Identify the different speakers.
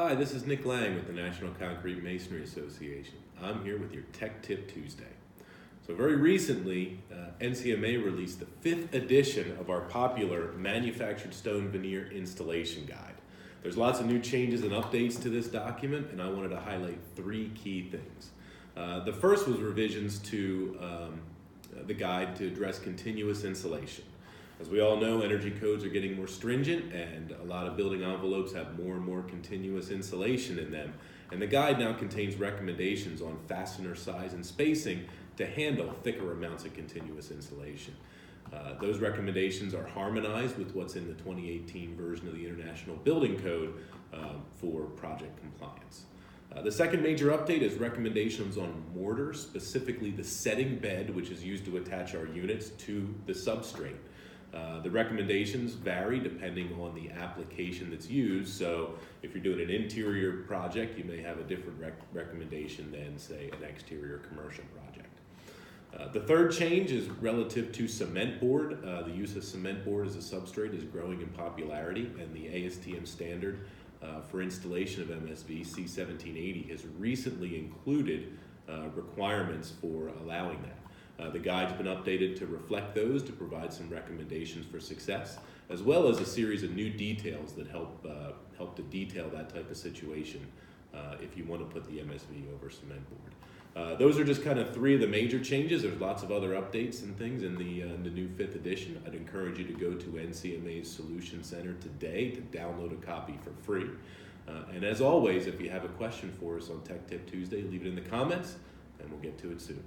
Speaker 1: Hi, this is Nick Lang with the National Concrete Masonry Association. I'm here with your Tech Tip Tuesday. So very recently, NCMA released the 5th edition of our popular Manufactured Stone Veneer Installation Guide. There's lots of new changes and updates to this document, and I wanted to highlight 3 key things. The first was revisions to the guide to address continuous insulation. As we all know, energy codes are getting more stringent, and a lot of building envelopes have more and more continuous insulation in them. And the guide now contains recommendations on fastener size and spacing to handle thicker amounts of continuous insulation. Those recommendations are harmonized with what's in the 2018 version of the International Building Code for project compliance. The second major update is recommendations on mortar, specifically the setting bed, which is used to attach our units to the substrate. The recommendations vary depending on the application that's used, so if you're doing an interior project, you may have a different recommendation than, say, an exterior commercial project. The third change is relative to cement board. The use of cement board as a substrate is growing in popularity, and the ASTM standard for installation of MSV C1780 has recently included requirements for allowing that. The guide's been updated to reflect those, to provide some recommendations for success, as well as a series of new details that help to detail that type of situation if you want to put the MSV over cement board. Those are just kind of 3 of the major changes. There's lots of other updates and things in the new 5th edition. I'd encourage you to go to NCMA's Solution Center today to download a copy for free. And as always, if you have a question for us on Tech Tip Tuesday, leave it in the comments, and we'll get to it soon.